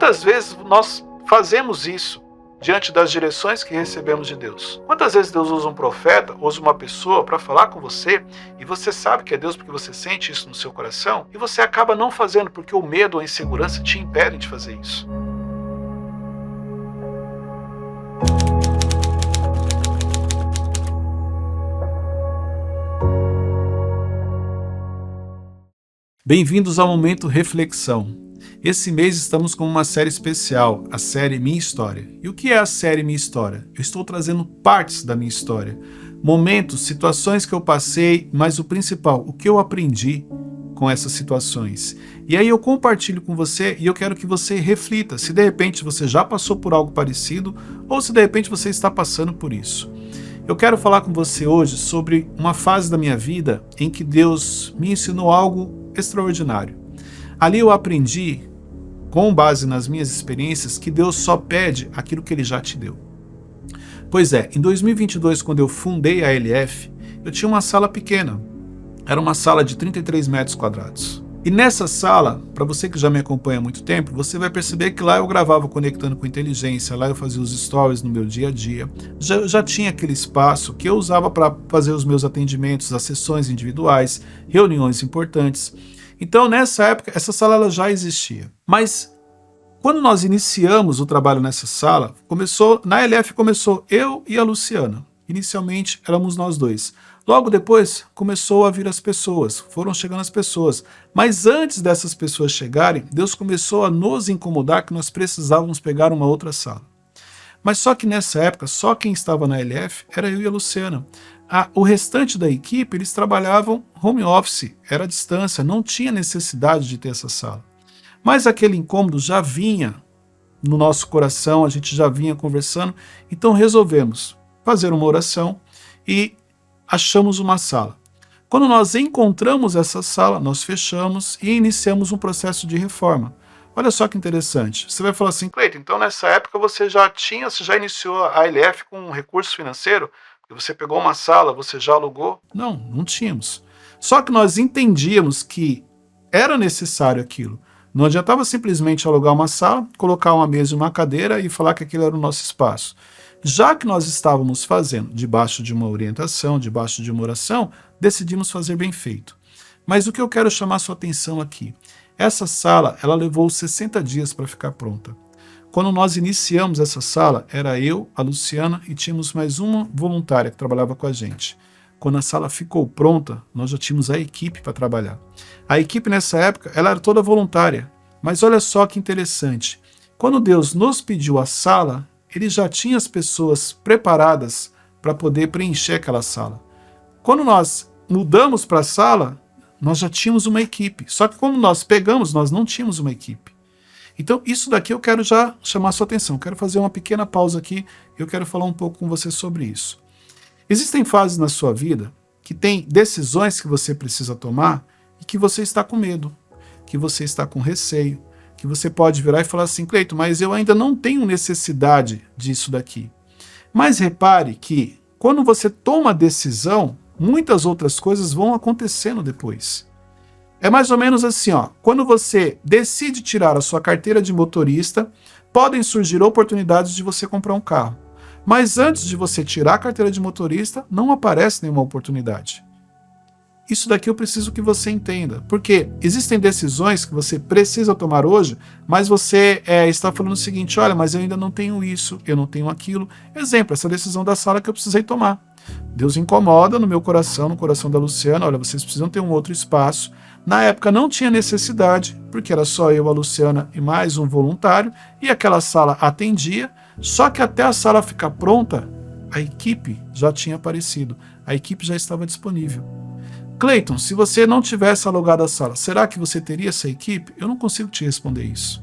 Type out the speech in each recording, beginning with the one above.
quantas vezes nós fazemos isso diante das direções que recebemos de Deus? Quantas vezes Deus usa um profeta, usa uma pessoa para falar com você, e você sabe que é Deus porque você sente isso no seu coração, e você acaba não fazendo porque o medo ou a insegurança te impedem de fazer isso? Bem-vindos ao Momento Reflexão. Esse mês estamos com uma série especial, a série Minha História. E o que é a série Minha História? Eu estou trazendo partes da minha história, momentos, situações que eu passei, mas o principal, o que eu aprendi com essas situações. E aí eu compartilho com você e eu quero que você reflita se de repente você já passou por algo parecido ou se de repente você está passando por isso. Eu quero falar com você hoje sobre uma fase da minha vida em que Deus me ensinou algo extraordinário. Ali eu aprendi, com base nas minhas experiências, que Deus só pede aquilo que Ele já te deu. Pois é, em 2022, quando eu fundei a LF, eu tinha uma sala pequena. Era uma sala de 33 metros quadrados. E nessa sala, para você que já me acompanha há muito tempo, você vai perceber que lá eu gravava conectando com inteligência, lá eu fazia os stories no meu dia a dia. Já tinha aquele espaço que eu usava para fazer os meus atendimentos, as sessões individuais, reuniões importantes. Então, nessa época, essa sala ela já existia. Mas, quando nós iniciamos o trabalho nessa sala, na LF começou eu e a Luciana. Inicialmente, éramos nós dois. Logo depois, começou a vir as pessoas, foram chegando as pessoas. Mas antes dessas pessoas chegarem, Deus começou a nos incomodar que nós precisávamos pegar uma outra sala. Mas só que nessa época, só quem estava na LF era eu e a Luciana. O restante da equipe, eles trabalhavam home office, era à distância, não tinha necessidade de ter essa sala. Mas aquele incômodo já vinha no nosso coração, a gente já vinha conversando, então resolvemos fazer uma oração e achamos uma sala. Quando nós encontramos essa sala, nós fechamos e iniciamos um processo de reforma. Olha só que interessante. Você vai falar assim, Cleiton, então nessa época você já iniciou a LF com um recurso financeiro? Você pegou uma sala, você já alugou? Não, não tínhamos. Só que nós entendíamos que era necessário aquilo. Não adiantava simplesmente alugar uma sala, colocar uma mesa e uma cadeira e falar que aquilo era o nosso espaço. Já que nós estávamos fazendo debaixo de uma orientação, debaixo de uma oração, decidimos fazer bem feito. Mas o que eu quero chamar a sua atenção aqui, essa sala ela levou 60 dias para ficar pronta. Quando nós iniciamos essa sala, era eu, a Luciana e tínhamos mais uma voluntária que trabalhava com a gente. Quando a sala ficou pronta, nós já tínhamos a equipe para trabalhar. A equipe nessa época, ela era toda voluntária. Mas olha só que interessante. Quando Deus nos pediu a sala, Ele já tinha as pessoas preparadas para poder preencher aquela sala. Quando nós mudamos para a sala, nós já tínhamos uma equipe. Só que quando nós pegamos, nós não tínhamos uma equipe. Então, isso daqui eu quero já chamar a sua atenção. Eu quero fazer uma pequena pausa aqui e eu quero falar um pouco com você sobre isso. Existem fases na sua vida que tem decisões que você precisa tomar e que você está com medo, que você está com receio, que você pode virar e falar assim, Cleiton, mas eu ainda não tenho necessidade disso daqui. Mas repare que quando você toma a decisão, muitas outras coisas vão acontecendo depois. É mais ou menos assim, ó. Quando você decide tirar a sua carteira de motorista, podem surgir oportunidades de você comprar um carro. Mas antes de você tirar a carteira de motorista, não aparece nenhuma oportunidade. Isso daqui eu preciso que você entenda, porque existem decisões que você precisa tomar hoje, mas você está falando o seguinte, olha, mas eu ainda não tenho isso, eu não tenho aquilo. Exemplo, essa decisão da sala que eu precisei tomar. Deus incomoda no meu coração, no coração da Luciana, olha, vocês precisam ter um outro espaço. Na época não tinha necessidade, porque era só eu, a Luciana e mais um voluntário, e aquela sala atendia, só que até a sala ficar pronta, a equipe já tinha aparecido, a equipe já estava disponível. Cleiton, se você não tivesse alugado a sala, será que você teria essa equipe? Eu não consigo te responder isso.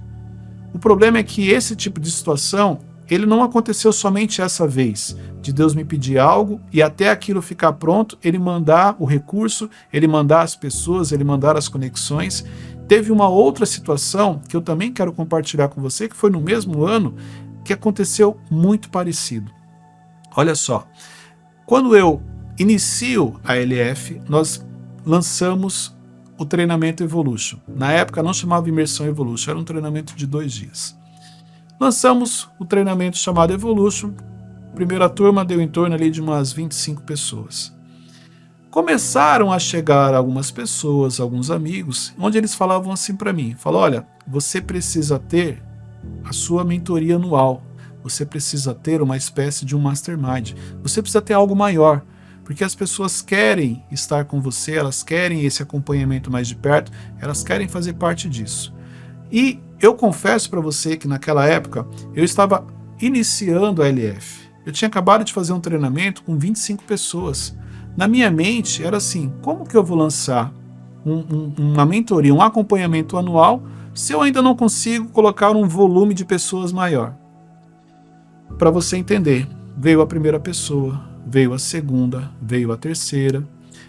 O problema é que esse tipo de situação, ele não aconteceu somente essa vez, de Deus me pedir algo e até aquilo ficar pronto, Ele mandar o recurso, Ele mandar as pessoas, Ele mandar as conexões. Teve uma outra situação que eu também quero compartilhar com você, que foi no mesmo ano, que aconteceu muito parecido. Olha só, quando eu inicio a LF, nós lançamos o treinamento Evolution. Na época não chamava Imersão Evolution, era um treinamento de 2 dias. Lançamos o treinamento chamado Evolution. Primeira turma deu em torno ali de umas 25 pessoas. Começaram a chegar algumas pessoas, alguns amigos, onde eles falavam assim para mim, olha, você precisa ter a sua mentoria anual, você precisa ter uma espécie de um mastermind, você precisa ter algo maior, porque as pessoas querem estar com você, elas querem esse acompanhamento mais de perto, elas querem fazer parte disso. E eu confesso para você que naquela época eu estava iniciando a LF, eu tinha acabado de fazer um treinamento com 25 pessoas. Na minha mente era assim, como que eu vou lançar uma mentoria, um acompanhamento anual, se eu ainda não consigo colocar um volume de pessoas maior? Para você entender, veio a primeira pessoa, veio a segunda, veio a terceira,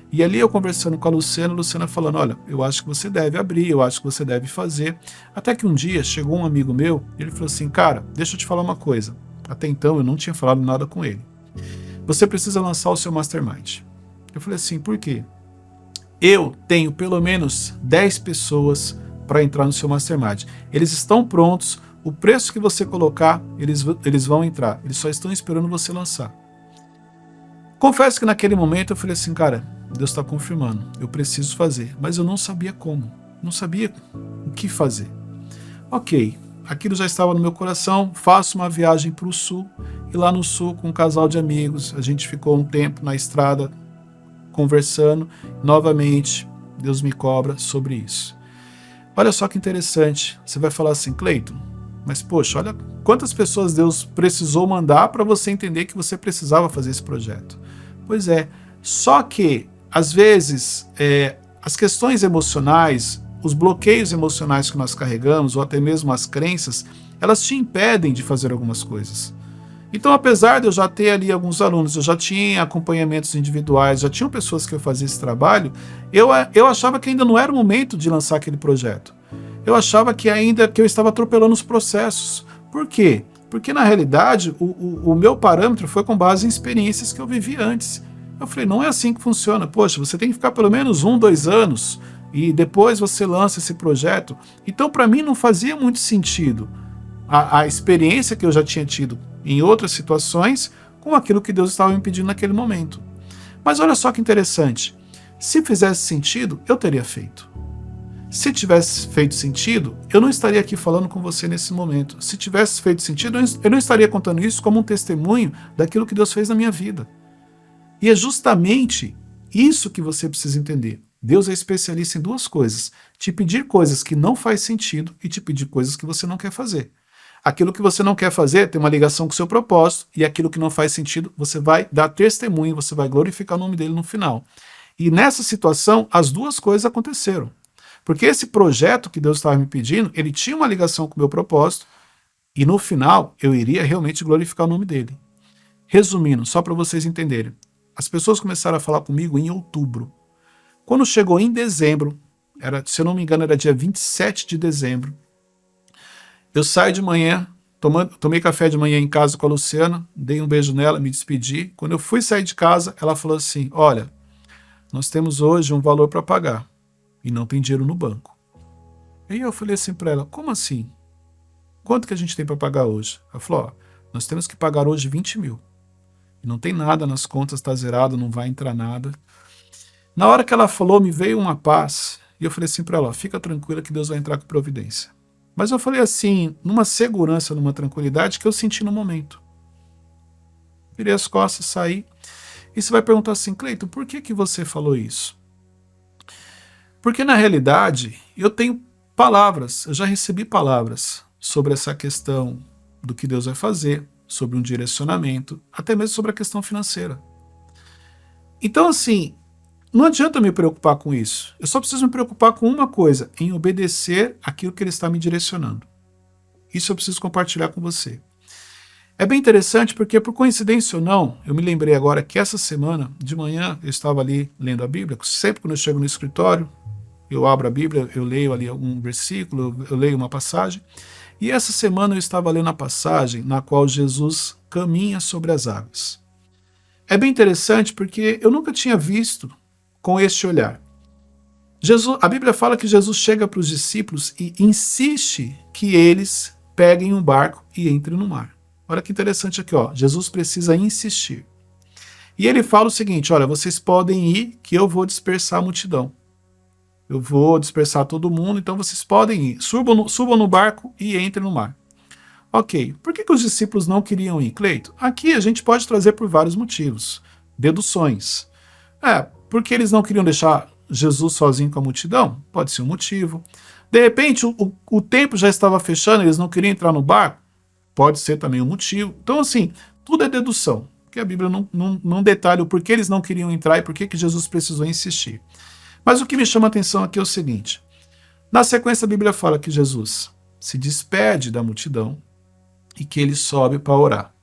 e ali eu conversando com a Luciana falando, olha, eu acho que você deve abrir, eu acho que você deve fazer. Até que um dia chegou um amigo meu, ele falou assim, cara, deixa eu te falar uma coisa. Até então eu não tinha falado nada com ele. Você precisa lançar o seu Mastermind. Eu falei assim, por quê? Eu tenho pelo menos 10 pessoas para entrar no seu Mastermind. Eles estão prontos, o preço que você colocar, eles vão entrar. Eles só estão esperando você lançar. Confesso que naquele momento eu falei assim, cara, Deus está confirmando, eu preciso fazer. Mas eu não sabia como, não sabia o que fazer. Ok, aquilo já estava no meu coração, faço uma viagem para o sul, e lá no sul com um casal de amigos, a gente ficou um tempo na estrada, conversando, novamente, Deus me cobra sobre isso. Olha só que interessante, você vai falar assim, Cleiton, mas poxa, olha quantas pessoas Deus precisou mandar para você entender que você precisava fazer esse projeto. Pois é, só que, às vezes, as questões emocionais, os bloqueios emocionais que nós carregamos, ou até mesmo as crenças, elas te impedem de fazer algumas coisas. Então, apesar de eu já ter ali alguns alunos, eu já tinha acompanhamentos individuais, já tinham pessoas que eu fazia esse trabalho, eu achava que ainda não era o momento de lançar aquele projeto. Eu achava que eu estava atropelando os processos. Por quê? Porque, na realidade, o meu parâmetro foi com base em experiências que eu vivi antes. Eu falei, não é assim que funciona. Poxa, você tem que ficar pelo menos 1, 2 anos e depois você lança esse projeto. Então, para mim, não fazia muito sentido a experiência que eu já tinha tido em outras situações com aquilo que Deus estava me pedindo naquele momento. Mas olha só que interessante. Se fizesse sentido, eu teria feito. Se tivesse feito sentido, eu não estaria aqui falando com você nesse momento. Se tivesse feito sentido, eu não estaria contando isso como um testemunho daquilo que Deus fez na minha vida. E é justamente isso que você precisa entender. Deus é especialista em duas coisas: te pedir coisas que não faz sentido e te pedir coisas que você não quer fazer. Aquilo que você não quer fazer tem uma ligação com o seu propósito, e aquilo que não faz sentido, você vai dar testemunho, você vai glorificar o nome dele no final. E nessa situação, as duas coisas aconteceram. Porque esse projeto que Deus estava me pedindo, ele tinha uma ligação com o meu propósito, e no final eu iria realmente glorificar o nome dele. Resumindo, só para vocês entenderem, as pessoas começaram a falar comigo em outubro. Quando chegou em dezembro, se eu não me engano era dia 27 de dezembro, eu saio de manhã, tomei café de manhã em casa com a Luciana, dei um beijo nela, me despedi. Quando eu fui sair de casa, ela falou assim, olha, nós temos hoje um valor para pagar e não tem dinheiro no banco. E eu falei assim para ela, como assim? Quanto que a gente tem para pagar hoje? Ela falou, ó, nós temos que pagar hoje 20 mil. E não tem nada nas contas, está zerado, não vai entrar nada. Na hora que ela falou, me veio uma paz, e eu falei assim para ela, ó, fica tranquila que Deus vai entrar com providência. Mas eu falei assim, numa segurança, numa tranquilidade que eu senti no momento. Virei as costas, saí. E você vai perguntar assim, Cleiton, por que você falou isso? Porque na realidade, eu tenho palavras, eu já recebi palavras sobre essa questão do que Deus vai fazer, sobre um direcionamento, até mesmo sobre a questão financeira. Então assim, não adianta me preocupar com isso. Eu só preciso me preocupar com uma coisa, em obedecer aquilo que Ele está me direcionando. Isso eu preciso compartilhar com você. É bem interessante porque, por coincidência ou não, eu me lembrei agora que essa semana, de manhã, eu estava ali lendo a Bíblia. Sempre quando eu chego no escritório, eu abro a Bíblia, eu leio ali algum versículo, eu leio uma passagem. E essa semana eu estava lendo a passagem na qual Jesus caminha sobre as águas. É bem interessante porque eu nunca tinha visto com este olhar. A Bíblia fala que Jesus chega para os discípulos e insiste que eles peguem um barco e entrem no mar. Olha que interessante aqui, ó. Jesus precisa insistir. E ele fala o seguinte, olha, vocês podem ir que eu vou dispersar a multidão. Eu vou dispersar todo mundo, então vocês podem ir. Subam no barco e entrem no mar. Ok, por que os discípulos não queriam ir, Cleito? Aqui a gente pode trazer por vários motivos. Deduções. Porque eles não queriam deixar Jesus sozinho com a multidão? Pode ser um motivo. De repente, o tempo já estava fechando, eles não queriam entrar no barco? Pode ser também um motivo. Então, assim, tudo é dedução. Porque a Bíblia não detalha o porquê eles não queriam entrar e por que Jesus precisou insistir. Mas o que me chama a atenção aqui é o seguinte. Na sequência, a Bíblia fala que Jesus se despede da multidão e que ele sobe para orar.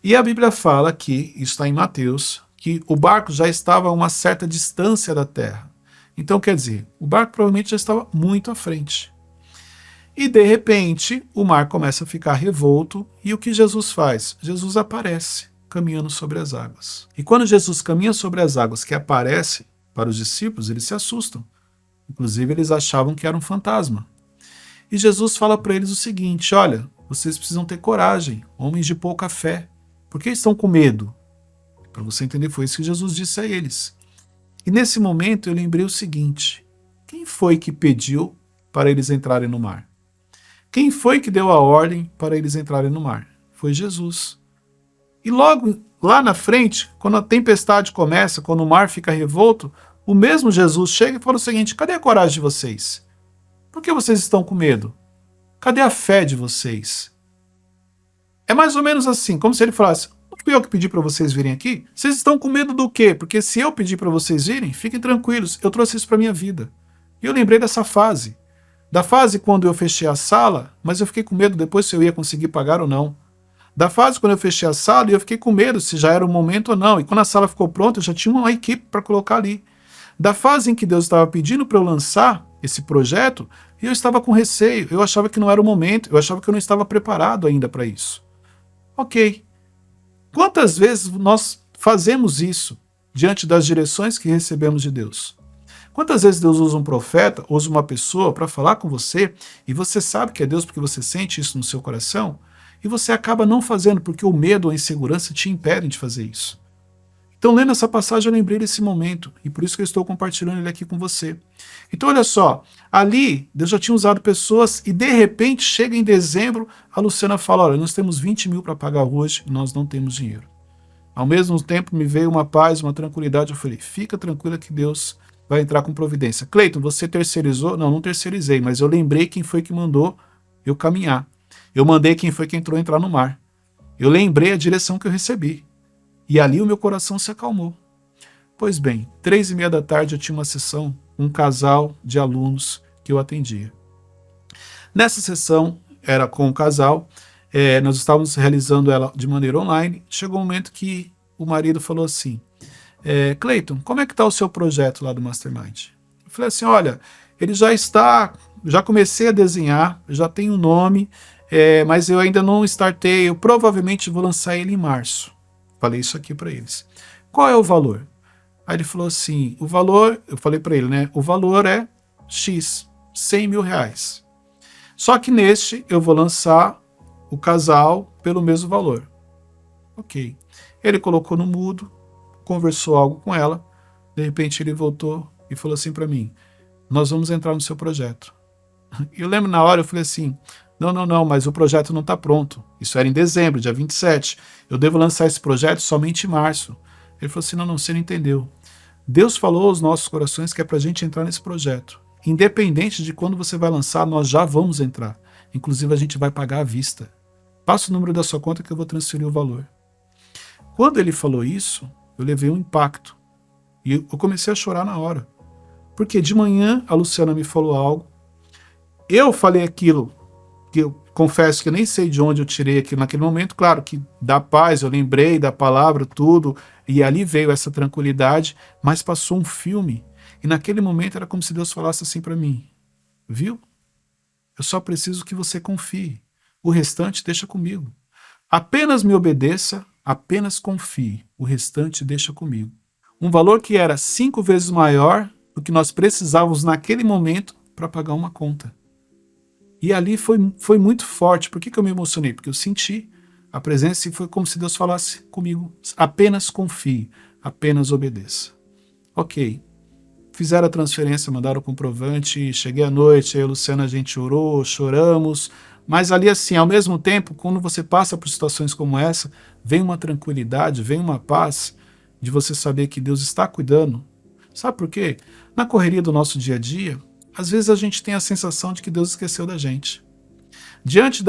E a Bíblia fala que, isso está em Mateus, que o barco já estava a uma certa distância da terra. Então, quer dizer, o barco provavelmente já estava muito à frente. E, de repente, o mar começa a ficar revolto e o que Jesus faz? Jesus aparece caminhando sobre as águas. E quando Jesus caminha sobre as águas, que aparece para os discípulos, eles se assustam. Inclusive, eles achavam que era um fantasma. E Jesus fala para eles o seguinte, olha, vocês precisam ter coragem, homens de pouca fé. Por que estão com medo? Para você entender, foi isso que Jesus disse a eles. E nesse momento eu lembrei o seguinte, quem foi que pediu para eles entrarem no mar? Quem foi que deu a ordem para eles entrarem no mar? Foi Jesus. E logo lá na frente, quando a tempestade começa, quando o mar fica revolto, o mesmo Jesus chega e fala o seguinte, cadê a coragem de vocês? Por que vocês estão com medo? Cadê a fé de vocês? É mais ou menos assim, como se ele falasse, não fui eu que pedi para vocês virem aqui? Vocês estão com medo do quê? Porque se eu pedir para vocês virem, fiquem tranquilos, eu trouxe isso para minha vida. E eu lembrei dessa fase. Da fase quando eu fechei a sala, mas eu fiquei com medo depois se eu ia conseguir pagar ou não. Da fase quando eu fechei a sala e eu fiquei com medo se já era o momento ou não. E quando a sala ficou pronta, eu já tinha uma equipe para colocar ali. Da fase em que Deus estava pedindo para eu lançar esse projeto, eu estava com receio, eu achava que não era o momento, eu achava que eu não estava preparado ainda para isso. Ok. Quantas vezes nós fazemos isso diante das direções que recebemos de Deus? Quantas vezes Deus usa um profeta, usa uma pessoa para falar com você, e você sabe que é Deus porque você sente isso no seu coração, e você acaba não fazendo porque o medo ou a insegurança te impedem de fazer isso. Então, lendo essa passagem, eu lembrei desse momento, e por isso que eu estou compartilhando ele aqui com você. Então, olha só, ali, Deus já tinha usado pessoas, e de repente, chega em dezembro, a Luciana fala, olha, nós temos 20 mil para pagar hoje, e nós não temos dinheiro. Ao mesmo tempo, me veio uma paz, uma tranquilidade, eu falei, fica tranquila que Deus vai entrar com providência. Cleiton, você terceirizou? Não, não terceirizei, mas eu lembrei quem foi que mandou eu caminhar. Eu mandei quem foi que entrou entrar no mar. Eu lembrei a direção que eu recebi. E ali o meu coração se acalmou. Pois bem, 3:30 da tarde eu tinha uma sessão, um casal de alunos que eu atendia. Nessa sessão, era com um casal, nós estávamos realizando ela de maneira online. Chegou um momento que o marido falou assim, Cleiton, como é que está o seu projeto lá do Mastermind? Eu falei assim, olha, ele já comecei a desenhar, já tenho um nome, mas eu ainda não startei, eu provavelmente vou lançar ele em março. Falei isso aqui para eles. Qual é o valor? Aí ele falou assim, o valor, eu falei para ele, né? O valor é X, 100 mil reais. Só que neste eu vou lançar o casal pelo mesmo valor. Ok. Ele colocou no mudo, conversou algo com ela, de repente ele voltou e falou assim para mim, nós vamos entrar no seu projeto. E eu lembro na hora, eu falei assim, não, mas o projeto não está pronto. Isso era em dezembro, dia 27. Eu devo lançar esse projeto somente em março. Ele falou assim, não, você não entendeu. Deus falou aos nossos corações que é para a gente entrar nesse projeto. Independente de quando você vai lançar, nós já vamos entrar. Inclusive a gente vai pagar à vista. Passa o número da sua conta que eu vou transferir o valor. Quando ele falou isso, eu levei um impacto. E eu comecei a chorar na hora. Porque de manhã a Luciana me falou algo. Eu falei aquilo que eu confesso que eu nem sei de onde eu tirei aquilo naquele momento, claro que da paz, eu lembrei da palavra, tudo, e ali veio essa tranquilidade, mas passou um filme, e naquele momento era como se Deus falasse assim para mim, viu? Eu só preciso que você confie, o restante deixa comigo. Apenas me obedeça, apenas confie, o restante deixa comigo. Um valor que era 5 vezes maior do que nós precisávamos naquele momento para pagar uma conta. E ali foi muito forte. Por que eu me emocionei? Porque eu senti a presença e foi como se Deus falasse comigo: apenas confie, apenas obedeça. Ok, fizeram a transferência, mandaram o comprovante, cheguei à noite, aí a Luciana, a gente orou, choramos, mas ali assim, ao mesmo tempo, quando você passa por situações como essa, vem uma tranquilidade, vem uma paz de você saber que Deus está cuidando. Sabe por quê? Na correria do nosso dia a dia, às vezes a gente tem a sensação de que Deus esqueceu da gente. Diante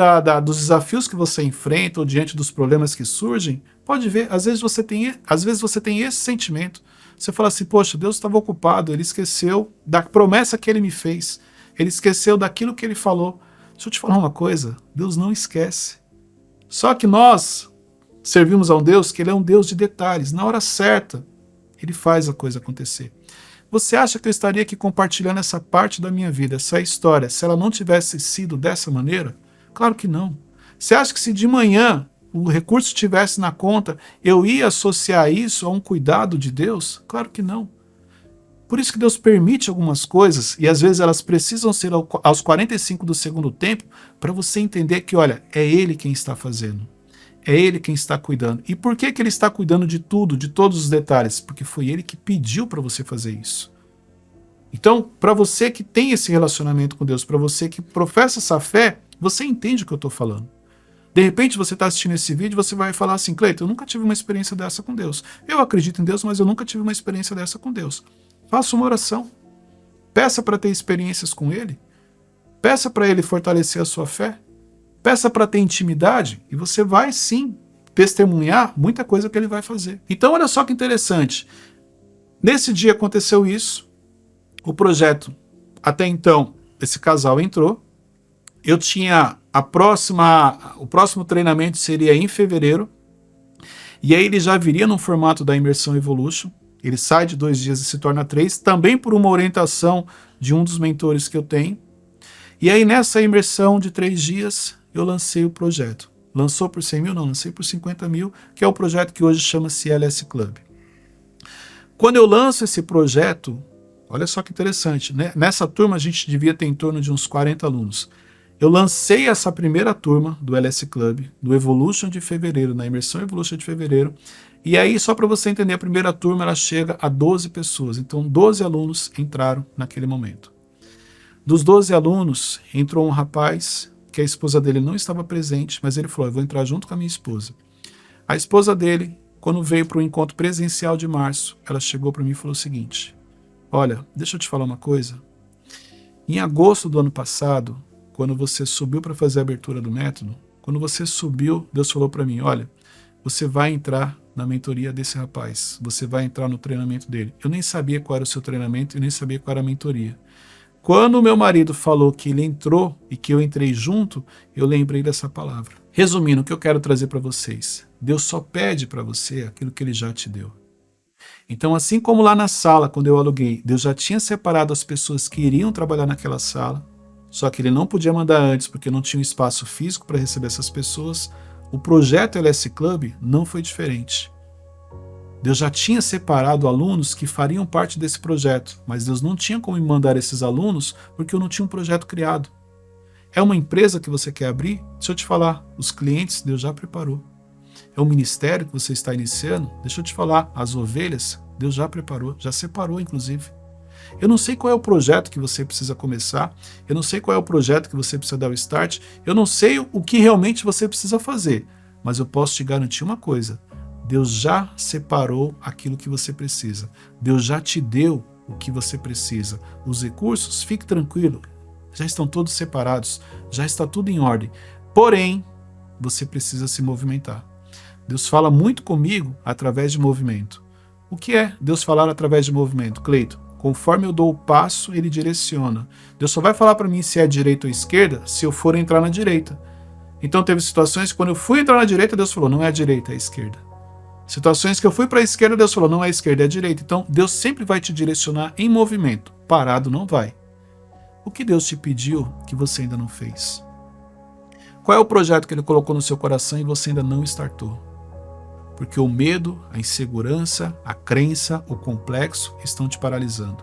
dos desafios que você enfrenta ou diante dos problemas que surgem, pode ver, às vezes você tem esse sentimento. Você fala assim: poxa, Deus estava ocupado, ele esqueceu da promessa que ele me fez, ele esqueceu daquilo que ele falou. Deixa eu te falar uma coisa: Deus não esquece. Só que nós servimos a um Deus que ele é um Deus de detalhes. Na hora certa, ele faz a coisa acontecer. Você acha que eu estaria aqui compartilhando essa parte da minha vida, essa história, se ela não tivesse sido dessa maneira? Claro que não. Você acha que se de manhã o recurso estivesse na conta, eu ia associar isso a um cuidado de Deus? Claro que não. Por isso que Deus permite algumas coisas, e às vezes elas precisam ser aos 45 do segundo tempo, para você entender que, olha, é Ele quem está fazendo. É Ele quem está cuidando. E por que Ele está cuidando de tudo, de todos os detalhes? Porque foi Ele que pediu para você fazer isso. Então, para você que tem esse relacionamento com Deus, para você que professa essa fé, você entende o que eu estou falando. De repente você está assistindo esse vídeo e você vai falar assim: Cleiton, eu nunca tive uma experiência dessa com Deus. Eu acredito em Deus, mas eu nunca tive uma experiência dessa com Deus. Faça uma oração. Peça para ter experiências com Ele. Peça para Ele fortalecer a sua fé. Peça para ter intimidade e você vai sim testemunhar muita coisa que Ele vai fazer. Então olha só que interessante. Nesse dia aconteceu isso. O projeto, até então, esse casal entrou. Eu tinha o próximo treinamento seria em fevereiro. E aí ele já viria no formato da Imersão Evolution. Ele sai de 2 dias e se torna 3, também por uma orientação de um dos mentores que eu tenho. E aí nessa imersão de 3 dias, eu lancei o projeto. Lançou por 100 mil? Não, lancei por 50 mil, que é o projeto que hoje chama-se LS Club. Quando eu lanço esse projeto, olha só que interessante, né? Nessa turma a gente devia ter em torno de uns 40 alunos. Eu lancei essa primeira turma do LS Club, do Evolution de fevereiro, na Imersão Evolution de fevereiro, e aí, só para você entender, a primeira turma ela chega a 12 pessoas, então 12 alunos entraram naquele momento. Dos 12 alunos, entrou um rapaz que a esposa dele não estava presente, mas ele falou: eu vou entrar junto com a minha esposa. A esposa dele, quando veio para o encontro presencial de março, ela chegou para mim e falou o seguinte: olha, deixa eu te falar uma coisa. Em agosto do ano passado, quando você subiu para fazer a abertura do método, quando você subiu, Deus falou para mim: olha, você vai entrar na mentoria desse rapaz, você vai entrar no treinamento dele. Eu nem sabia qual era o seu treinamento, eu nem sabia qual era a mentoria. Quando o meu marido falou que ele entrou e que eu entrei junto, eu lembrei dessa palavra. Resumindo, o que eu quero trazer para vocês: Deus só pede para você aquilo que Ele já te deu. Então, assim como lá na sala, quando eu aluguei, Deus já tinha separado as pessoas que iriam trabalhar naquela sala, só que Ele não podia mandar antes porque não tinha um espaço físico para receber essas pessoas. O projeto LS Club não foi diferente. Deus já tinha separado alunos que fariam parte desse projeto, mas Deus não tinha como me mandar esses alunos porque eu não tinha um projeto criado. É uma empresa que você quer abrir? Deixa eu te falar, os clientes Deus já preparou. É um ministério que você está iniciando? Deixa eu te falar, as ovelhas Deus já preparou, já separou inclusive. Eu não sei qual é o projeto que você precisa começar, eu não sei qual é o projeto que você precisa dar o start, eu não sei o que realmente você precisa fazer, mas eu posso te garantir uma coisa: Deus já separou aquilo que você precisa. Deus já te deu o que você precisa. Os recursos, fique tranquilo, já estão todos separados, já está tudo em ordem. Porém, você precisa se movimentar. Deus fala muito comigo através de movimento. O que é Deus falar através de movimento, Cleiton? Conforme eu dou o passo, Ele direciona. Deus só vai falar para mim se é direita ou esquerda se eu for entrar na direita. Então teve situações que quando eu fui entrar na direita, Deus falou: não é a direita, é a esquerda. Situações que eu fui para a esquerda, Deus falou: não é a esquerda, é a direita. Então Deus sempre vai te direcionar em movimento. Parado não vai. O que Deus te pediu que você ainda não fez? Qual é o projeto que Ele colocou no seu coração e você ainda não startou? Porque o medo, a insegurança, a crença, o complexo estão te paralisando.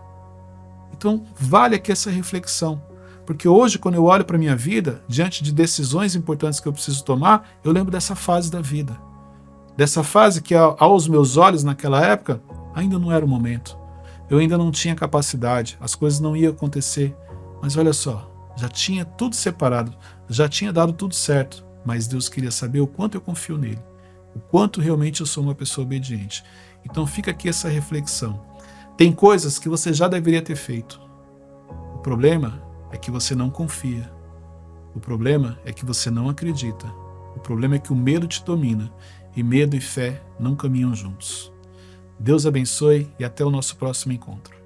Então vale aqui essa reflexão. Porque hoje, quando eu olho para a minha vida, diante de decisões importantes que eu preciso tomar, eu lembro dessa fase da vida. Dessa fase que, aos meus olhos, naquela época, ainda não era o momento. Eu ainda não tinha capacidade, as coisas não iam acontecer. Mas olha só, já tinha tudo separado, já tinha dado tudo certo. Mas Deus queria saber o quanto eu confio nele, o quanto realmente eu sou uma pessoa obediente. Então fica aqui essa reflexão. Tem coisas que você já deveria ter feito. O problema é que você não confia. O problema é que você não acredita. O problema é que o medo te domina. E medo e fé não caminham juntos. Deus abençoe e até o nosso próximo encontro.